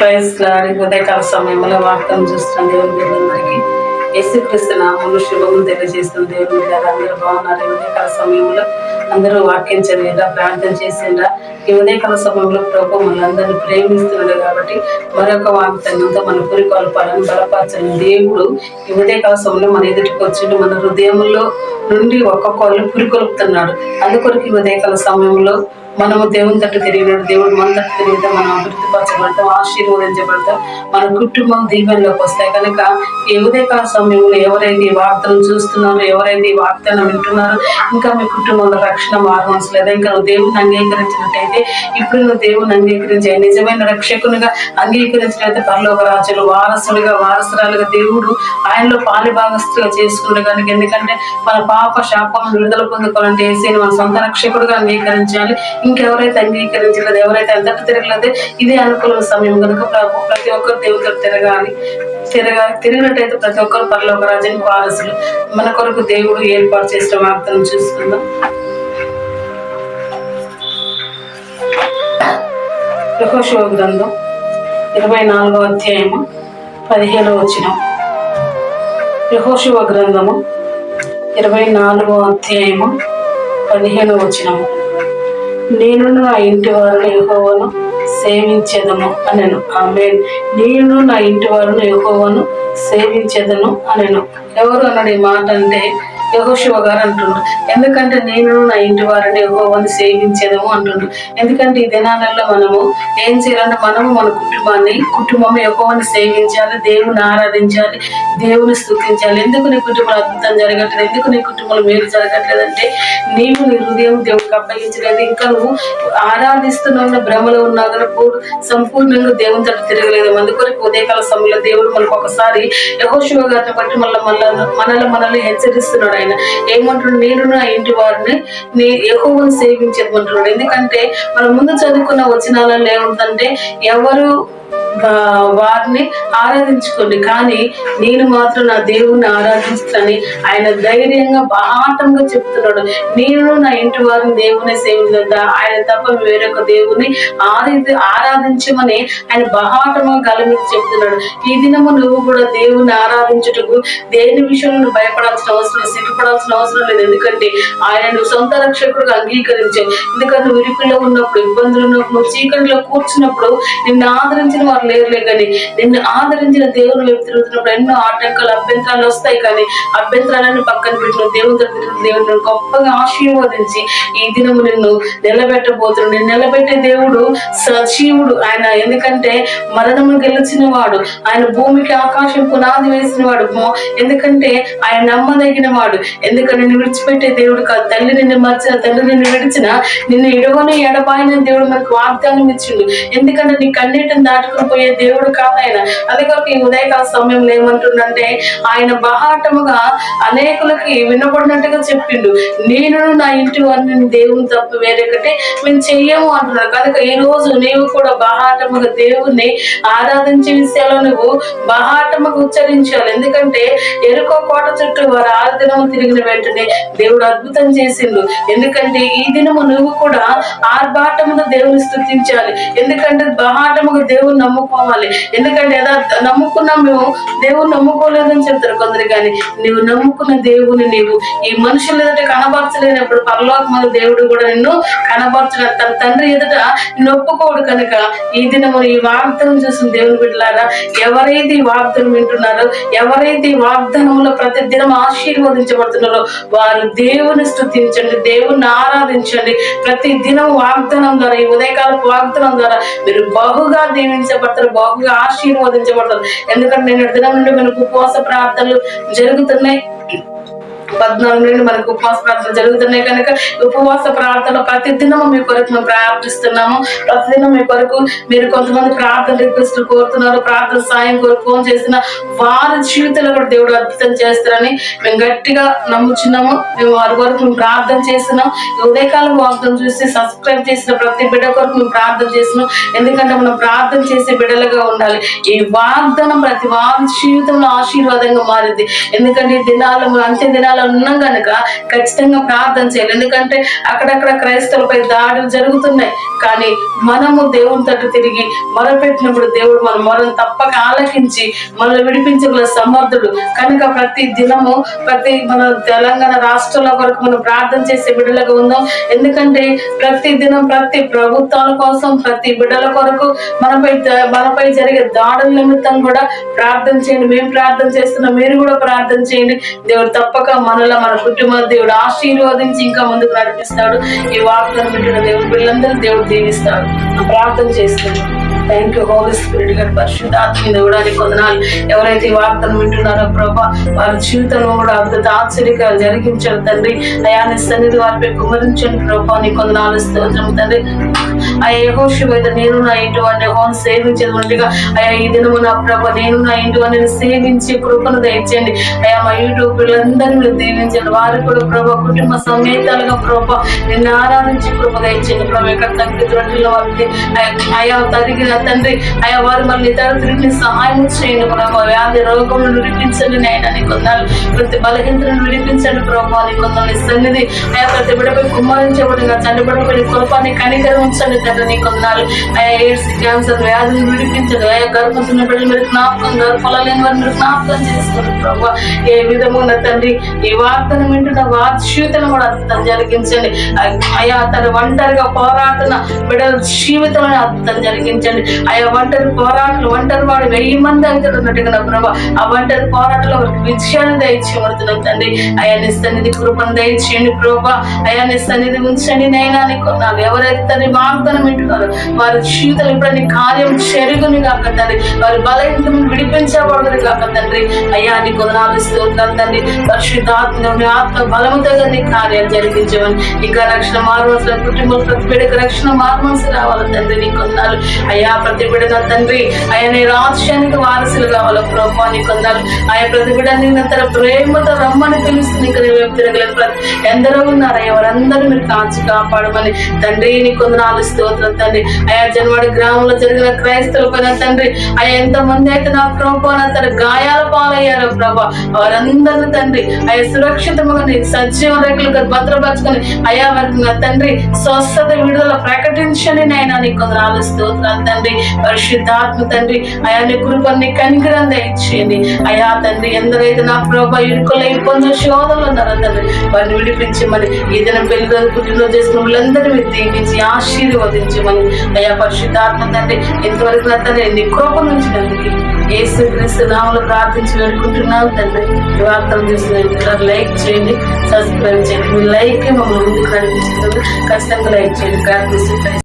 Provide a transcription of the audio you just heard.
Praise lord. ఉదయకాల సమయంలో వాక్యం చూస్తున్న దేవుని బిడ్డలందరికీ యేసుక్రీస్తు నామములో శుభములు తెలియజేస్తున్న దేవుని బిడ్డలారా, అందరూ బాగున్నారు? ఉదయకాల సమయంలో అందరూ వాక్యం చదివిందా, ప్రార్థన చేసిందా? ఈ ఉదయకాల సమయంలో ప్రభు మనందరినీ ప్రేమిస్తున్నాడు కాబట్టి మరొక వాగ్దానంతో మన పురికొల్పాలను బలపరచని దేవుడు ఈ ఉదయకాల సమయంలో మన ఎదుటికి వచ్చిండు. మన హృదయంలో నుండి ఒక్కొక్కళ్ళు పురికొల్పుతున్నాడు. అందుకొరకు ఈ ఉదయకాల సమయంలో మనము దేవుని తట్టు తిరిగినట్టు దేవుడు మన తట్టు తిరిగితే మనం అభివృద్ధిపరచబడతాం, ఆశీర్వదించబడతాం, మన కుటుంబం దీవెనలోకి వస్తాయి. కనుక ఈ ఉదయకాల సమయంలో ఎవరైతే ఈ వార్తలను చూస్తున్నారో, ఎవరైతే ఈ వార్తలను వింటున్నారో, ఇంకా మీ కుటుంబంలో రక్షణ మార్గం ఇంకా నువ్వు దేవుని అంగీకరించినట్టయితే, ఇప్పుడు నువ్వు దేవుని అంగీకరించే నిజమైన రక్షకునిగా అంగీకరించినట్లయితే పరలోక రాజులు వారసురాలుగా దేవుడు ఆయనలో పాలిభాగస్తుగా చేసుకున్నాడు. కనుక ఎందుకంటే మన పాప శాపం విడుదల పొందుకోవాలంటే ఏసీని మన సొంత రక్షకుడుగా అంగీకరించాలి. ఇంకెవరైతే అంగీకరించలేదు, ఎవరైతే అంతటి తిరగలేదు, ఇదే అనుకూల సమయం కనుక ప్రతి ఒక్కరు దేవుడితో తిరిగినట్టయితే ప్రతి ఒక్కరు పరలోక రాజ్యానికి వారసులు. మన కొరకు దేవుడు ఏర్పాటు చేసిన వార్తను చూసుకుందాం. యెహోషువ గ్రంథం 24వ అధ్యాయము 15వ వచనం. యెహోషువ గ్రంథము 24వ అధ్యాయము 15వ వచనము. నేను నా ఇంటి వారిని యెహోవాను సేవించెదను అనెను. ఆమేన్. నేను నా ఇంటి వారిని యెహోవాను సేవించెదను అనెను. ఎవరు అన్నాడు ఈ మాట అంటే యెహోషువ గారు అంటుండ్రు. ఎందుకంటే నేను నా ఇంటి వారిని యెహోవాను సేవించేదము అంటుండ్రు. ఎందుకంటే ఈ దినాలలో మనము ఏం చేయాలంటే మనము మన కుటుంబం యెహోవాను సేవించాలి, దేవుని ఆరాధించాలి, దేవుని స్తుతించాలి. ఎందుకు నీ కుటుంబంలో అద్భుతం జరగట్లేదు, ఎందుకు నీ కుటుంబంలో మేలు జరగట్లేదంటే నీవు నీ హృదయం దేవుడికి అప్పగించలేదు. ఇంకా నువ్వు ఆరాధిస్తున్న భ్రమలో ఉన్నా కూడా సంపూర్ణంగా దేవుని తట్టు తిరగలేదు. అందుకొరకు ఉదయకాల సమయంలో దేవుడు మనకు ఒకసారి యెహోషువ గారిని బట్టి మనల్ని హెచ్చరిస్తున్నాడు. ఆయన ఏమంటున్నాడు? నేను నా ఇంటి వారిని యెహోవాను సేవించమంటున్నాడు. ఎందుకంటే మనం ముందు చదువుకున్న వచనాలలో ఏముందంటే ఎవరు వారిని ఆరాధించుకోండి, కానీ నేను మాత్రం నా దేవుణ్ణి ఆరాధిస్తానని ఆయన ధైర్యంగా బాటంగా చెప్తున్నాడు. నేను నా ఇంటి వారిని దేవుని సేవించదా, ఆయన తప్ప వేరొక దేవుని ఆరాధించమని ఆయన బహాటంగా గలమికి చెప్తున్నాడు. ఈ దినము నువ్వు కూడా దేవుని ఆరాధించుటకు దేని విషయంలో భయపడాల్సిన అవసరం, సిగ్గుపడాల్సిన అవసరం లేదు. ఎందుకంటే ఆయన నువ్వు సొంత రక్షకుడుగా అంగీకరించావు. ఎందుకంటే నువ్వు ఇరుకులో ఉన్నప్పుడు, ఇబ్బందులు ఉన్నప్పుడు, నువ్వు చీకటిలో కూర్చున్నప్పుడు నిన్ను ఆదరించిన వారు లేరులే, కానీ నిన్ను ఆదరించిన దేవుని వైపు తిరుగుతున్నప్పుడు ఎన్నో ఆటంకాలు, అభ్యంతరాలు వస్తాయి. కానీ అభ్యంతరాలన్నీ పక్కన పెట్టిన దేవుని గొప్పగా ఆశీర్వదించి ఈ దినము నిన్ను నిలబెట్టబోతున్నాడు. నిన్ను నిలబెట్టే దేవుడు సజీవుడు ఆయన. ఎందుకంటే మరణము గెలిచిన వాడు ఆయన, భూమికి ఆకాశం పునాది వేసిన వాడు. ఎందుకంటే ఆయన నమ్మదగిన వాడు. ఎందుకంటే నిన్ను విడిచిపెట్టే దేవుడు కాదు. తల్లి నిన్ను మర్చిన, తండ్రి నిన్ను విడిచిన, నిన్ను ఎడవని ఎడబాయిన దేవుడు మనకు వాగ్దానం ఇచ్చిండు. ఎందుకంటే నీ కన్నీటిని దాటుకుని పోయే దేవుడు కాదు ఆయన. అదే కాక ఈ ఉదయకాల సమయంలో ఏమంటుండంటే ఆయన బహాటముగా అనేకులకి వినపడినట్టుగా చెప్పిండు. నేను నా ఇంటి వారిని దేవుని తప్ప వేరొకటి మేము చెయ్యము అంటున్నాడు. కనుక ఈ రోజు నీవు కూడా బహాటముగా దేవుణ్ణి ఆరాధించే విషయాల్లో నువ్వు బహాటముగా ఉచ్చరించాలి. ఎందుకంటే ఎరుకో కోట చుట్టూ వారు 6 దినము తిరిగిన వెంటనే దేవుడు అద్భుతం చేసిండు. ఎందుకంటే ఈ దినము నువ్వు కూడా ఆర్భాటముగా దేవుని స్తుతించాలి. ఎందుకంటే బహాటముగా దేవుని నమ్ముకోవాలి. ఎందుకంటే నమ్ముకున్నా మేము దేవుని నమ్ముకోలేదని చెప్తారు కొందరు, కానీ నువ్వు నమ్ముకున్న దేవుని నీవు ఈ మనుషుల ఎదుట కనబరచలేనప్పుడు పరలోకమైన దేవుడు కూడా నిన్ను కనబరచడం, తన తండ్రి ఎదుట నిన్ను ఒప్పుకోడు. కనుక ఈ దినము ఈ వాగ్దానం చూసిన దేవుని బిడ్డలారా, ఎవరైతే ఈ వాగ్దానం వింటున్నారో, ఎవరైతే ఈ వాగ్దానంలో ప్రతి దినం ఆశీర్వదించబడుతున్నారో వారు దేవుని స్తుతించండి, దేవుని ఆరాధించండి. ప్రతి దినం వాగ్దానం ద్వారా, ఈ ఉదయకాలపు వాగ్దానం ద్వారా మీరు బహుగా దీవించబడతారు, బహుగా ఆశీర్వదించబడతారు. ఎందుకంటే నేను దినం నుండి మనకు ఉపవాస ప్రార్థనలు జరుగుతున్నాయి. 14 నుండి మనకు ఉపవాస ప్రార్థనలు జరుగుతున్నాయి. కనుక ఉపవాస ప్రార్థన ప్రతి దినము మీ కొరకు మేము ప్రార్థిస్తున్నాము. ప్రతిదినం మీ కొరకు మీరు కొంతమంది ప్రార్థన రిక్వెస్ట్లు కోరుతున్నారు, ప్రార్థన సాయం కొరకు ఫోన్ చేసిన వారి జీవితంలో కూడా దేవుడు అద్భుతం చేస్తారని మేము గట్టిగా నమ్ముచున్నాము. మేము వారి కొరకు మేము ప్రార్థన చేస్తున్నాం. ఉదయకాలం వాగ్దానం చూసి సబ్స్క్రైబ్ చేసిన ప్రతి బిడ్డ కొరకు మేము ప్రార్థన చేస్తున్నాం. ఎందుకంటే మనం ప్రార్థన చేసే బిడ్డలుగా ఉండాలి. ఈ వాగ్దానం ప్రతి వారి జీవితంలో ఆశీర్వాదంగా మారింది. ఎందుకంటే ఈ దినాలు అంత్య దినాల ప్రాంతాల్లో ఉన్నాం కనుక ఖచ్చితంగా ప్రార్థన చేయాలి. ఎందుకంటే అక్కడక్కడ క్రైస్తవులపై దాడులు జరుగుతున్నాయి. కానీ మనము దేవుని తట్టు తిరిగి మొరపెట్టినప్పుడు దేవుడు మన మొరను తప్పక ఆలకించి మనల్ని విడిపించగల సమర్థుడు కనుక ప్రతి దినము మన తెలంగాణ రాష్ట్రంలో వరకు మనం ప్రార్థన చేసే బిడ్డలుగా ఉందాం. ఎందుకంటే ప్రతి దినం ప్రతి ప్రభుత్వాల కోసం ప్రతి బిడ్డల కొరకు మనపై జరిగే దాడుల నిమిత్తం కూడా ప్రార్థన చేయండి. మేము ప్రార్థన చేస్తున్నాం, మీరు కూడా ప్రార్థన చేయండి. దేవుడు తప్పక మనలో మన కుటుంబాన్ని దేవుడు ఆశీర్వదించి ఇంకా ముందుకు నడిపిస్తాడు. ఈ వాగ్దానం వింటున్న దేవుడు పిల్లలందరూ దేవుడు దీవిస్తాడు. ప్రార్థన చేస్తున్నాం. థ్యాంక్ యూ హోలీ స్పిరిట్ గారి పరిశుద్ధాత్మ దేవుడానికి వందనాలు. ఎవరైతే ఈ వార్తను వింటున్నారో ప్రభా వారి జీవితంలో కూడా అద్భుత ఆశ్చర్యకాలు జరిగించారు తండ్రి. అయా నీ సన్నిధి వారిపై కుమరించండి ప్రభా, నీ వందనాలు స్తోత్రం తండ్రి. అయ్యా యెహోషువ అయితే నేను నా ఇంటి వారిని యెహోవాను సేవించేదిగా అయా ఈ దినము నా ప్రభా నేను నా ఇంటి వారిని సేవించి కృపను దయచేయండి. అయా మా యూట్యూబ్ పిల్లలందరినీ మీరు దీవించండి. వారు కూడా ప్రభా కుటుంబ సమేతాలుగా ప్రభా నిన్ను ఆరాధించి కృప దయచేయండి ప్రభా. ఎక్కడ తగ్గితున్నట్లు వారికి అయా తరిగిన తండ్రి అయా వారు మళ్ళీ ఇతరులని సహాయం చేయండి ప్రభా. వ్యాధి రోగములను విడిపించండి నాయన నీ కొందరు. ప్రతి బలహీనతను విడిపించండి ప్రభా నీ కొందరు సన్నిధి అయా ప్రతి బిడ్డపై కుమ్మరించబడిన తండ్రి బిడ్డపై కృపాన్ని కనికరం ఉంచండి తండ్రి నీ కొందరు. అయా ఎయిడ్స్ క్యాన్సర్ వ్యాధిని విడిపించండి. అయా గర్భస్తున్న బిడ్డలు మీరు జ్ఞాపకం గర్భాలు లేని వారు మీరు జ్ఞాపకం చేసుకోండి ప్రభా. ఏ విధమున్న తండ్రి ఈ వార్తను వింటున్న వార్షితను కూడా అద్భుతం జరిగించండి. అయా తన ఒంటరిగా పోరాడుతున్న బిడ్డల జీవితంలో అద్భుతం జరిగించండి. ఆయా ఒంటరి వాడు 1000 మంది అవుతాడు అన్నట్టుగా ప్రభా ఆ ఒంటరి పోరాటంలో వారికి విజయాన్ని దయచేయబడుతున్నాం తండ్రి. అయా నీ సన్నిధి కృపను దయచేయండి ప్రభా. అయా నీ సన్నిధి ఉంచండి నైనా నీ కొన్నాను. ఎవరైతే తండ్రి వాగ్దానం వింటున్నారో వారి జీవితం ఇప్పుడు కార్యం చెరుగుని కాక తండ్రి, వారి బలహీనతను విడిపించబడదు కాక తండ్రి. అయ్యా నీ కొందనాలు స్తోత్రాలు తండ్రి. పరిశుద్ధాత్మ ఆత్మ బలముతో నీ కార్యాలు జరిగించమని ఇంకా రక్షణ మారుమనసు కుటుంబం ప్రతి బిడ్డకు రక్షణ మారుమనసు రావాలి తండ్రి నీ కొందనాలు. అయ్యా ప్రతి బిడ్డ తండ్రి ఆయన నీ రాజ్యానికి వారసులు కావాలి ప్రభా నీ కొందరు. ఆయా ప్రతి బిడ్డని తన ప్రేమతో రమ్మని పిలుస్తుంది. ఇంకా వైపు తిరగలేదు ఎందరో ఉన్నారు అయ్యా వారందరూ మీరు కాచి కాపాడమని తండ్రి నీ కొందనాలు స్తోత్రం తండ్రి. అయా జనవాడి గ్రామంలో జరిగిన క్రైస్తవుల పైన తండ్రి అయ్యా ఎంతమంది అయితే నా ప్రభా తన గాయాల పాలయ్యారో ప్రభా వారందరూ తండ్రి అయ్యా సురక్షితంగా నీ సజీవ రేఖలుగా భద్రపరచుకొని అయా వారికి నా తండ్రి స్వస్థత విడుదల ప్రకటించండి నైనా నీ కొందనాలు స్తోత్రాలు తండ్రి. పరిశుద్ధాత్మ తండ్రి అయా నీ కృపని కనికరం దయచేయండి. అయా తండ్రి ఎందరైతే నా ప్రభా ఇరుకులు ఇబ్బంది శోధనలు ఉన్నారో తండ్రి వారిని విడిపించమని ఈ దినం పెళ్లి పుట్టినరోజు చేసుకున్న వాళ్ళందరినీ దీవించి ఆశీర్వదించమని అయా పరిశుద్ధాత్మ తండ్రి ఇంతవరకు నా తండ్రి నీ కృప నుంచినందుకు యేసుక్రీస్తు నామములో ప్రార్థించి వేడుకుంటున్నాను తండ్రి. ఈ వార్తలు చూసిన లైక్ చేయండి, సబ్స్క్రైబ్ చేయండి. మీ లైక్ మమ్మల్ని ముందుకు నడిపిస్తుంది. ఖచ్చితంగా లైక్ చేయండి.